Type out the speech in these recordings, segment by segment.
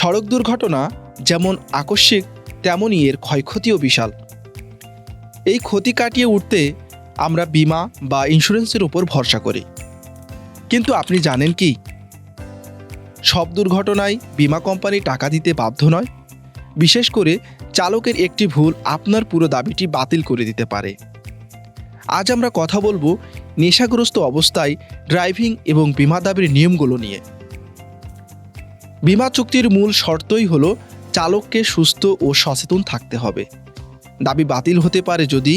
সড়ক দুর্ঘটনা যেমন আকস্মিক, তেমনই এর ক্ষয়ক্ষতিও বিশাল। এই ক্ষতি কাটিয়ে উঠতে আমরা বিমা বা ইন্স্যুরেন্সের উপর ভরসা করি, কিন্তু আপনি জানেন কি সব দুর্ঘটনায় বিমা কোম্পানি টাকা দিতে বাধ্য নয়। বিশেষ করে চালকের একটি ভুল আপনার পুরো দাবিটি বাতিল করে দিতে পারে। আজ আমরা কথা বলবো নেশাগ্রস্ত অবস্থায় ড্রাইভিং এবং বিমা দাবির নিয়মগুলো নিয়ে। বিমা চুক্তির মূল শর্তই হলো চালককে সুস্থ ও সচেতন থাকতে হবে। দাবি বাতিল হতে পারে যদি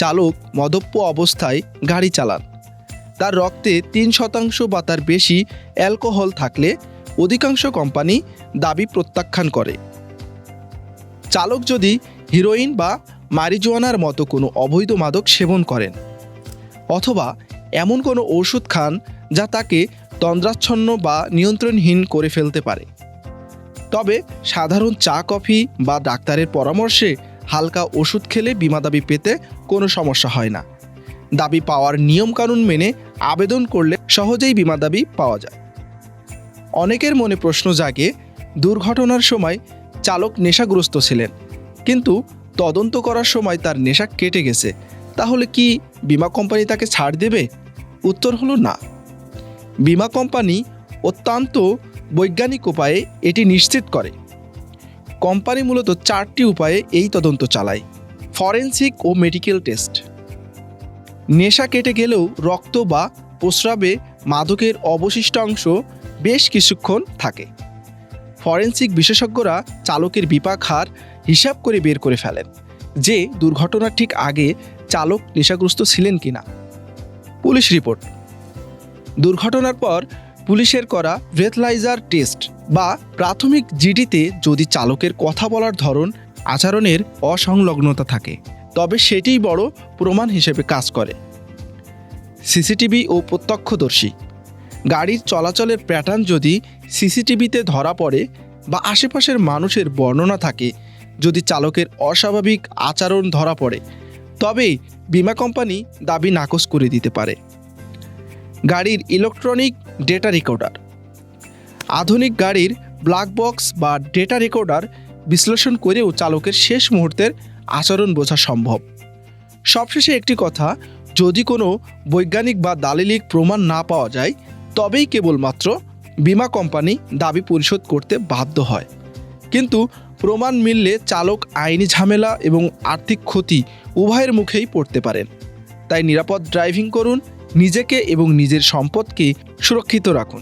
চালক মদ্যপ অবস্থায় গাড়ি চালান, তার রক্তে 3% বা তার বেশি অ্যালকোহল থাকলে অধিকাংশ কোম্পানি দাবি প্রত্যাখ্যান করে। চালক যদি হিরোইন বা মারিজুয়ানার মতো কোনো অবৈধ মাদক সেবন করেন, অথবা এমন কোনো ওষুধ খান যা তাকে তন্দ্রাচ্ছন্ন বা নিয়ন্ত্রণহীন করে ফেলতে পারে। তবে সাধারণ চা, কফি বা ডাক্তারের পরামর্শে হালকা ওষুধ খেলে বিমা দাবি পেতে কোনো সমস্যা হয় না। দাবি পাওয়ার নিয়মকানুন মেনে আবেদন করলে সহজেই বিমা দাবি পাওয়া যায়। অনেকের মনে প্রশ্ন জাগে, দুর্ঘটনার সময় চালক নেশাগ্রস্ত ছিলেন, কিন্তু তদন্ত করার সময় তার নেশা কেটে গেছে, তাহলে কি বিমা কোম্পানি তাকে ছাড় দেবে? উত্তর হলো না। বিমা কোম্পানি অত্যন্ত বৈজ্ঞানিক উপায়ে এটি নিশ্চিত করে। কোম্পানি মূলত 4টি উপায়ে এই তদন্ত চালায়: ফরেনসিক ও মেডিকেল টেস্ট। নেশা কেটে গেলেও রক্ত বা প্রস্রাবে মাদকের অবশিষ্টাংশ বেশ কিছুক্ষণ থাকে। ফরেনসিক বিশেষজ্ঞরা চালকের বিপাক হার হিসাব করে বের করে ফেলেন যে দুর্ঘটনার ঠিক আগে চালক নেশাগ্রস্ত ছিলেন কিনা। Police report. দুর্ঘটনার পর পুলিশের করা ব্রেথলাইজার টেস্ট বা প্রাথমিক জিডিতে যদি চালকের কথা বলার ধরন, আচরণের অসংলগ্নতা থাকে, তবে সেটিই বড় প্রমাণ হিসেবে কাজ করে। সিসিটিভি ও প্রত্যক্ষদর্শী। গাড়ির চলাচলের প্যাটার্ন যদি সিসিটিভিতে ধরা পড়ে বা আশেপাশের মানুষের বর্ণনা থাকে, যদি চালকের অস্বাভাবিক আচরণ ধরা পড়ে, তবেই বিমা কোম্পানি দাবি নাকচ করে দিতে পারে। গাড়ির ইলেকট্রনিক ডেটা রেকর্ডার। আধুনিক গাড়ির ব্ল্যাক বক্স বা ডেটা রেকর্ডার বিশ্লেষণ করেও চালকের শেষ মুহূর্তের আচরণ বোঝা সম্ভব। সবশেষে একটি কথা, যদি কোনো বৈজ্ঞানিক বা দালিলিক প্রমাণ না পাওয়া যায়, তবেই কেবলমাত্র বিমা কোম্পানি দাবি পরিশোধ করতে বাধ্য হয়। কিন্তু প্রমাণ মিললে চালক আইনি ঝামেলা এবং আর্থিক ক্ষতি উভয়ের মুখেই পড়তে পারেন। তাই নিরাপদ ড্রাইভিং করুন, নিজেকে এবং নিজের সম্পদকে সুরক্ষিত রাখুন।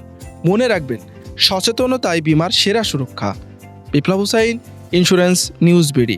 মনে রাখবেন, সচেতনতাই বিমার সেরা সুরক্ষা। বিপ্লব হুসাইন, ইন্স্যুরেন্স নিউজ বিডি।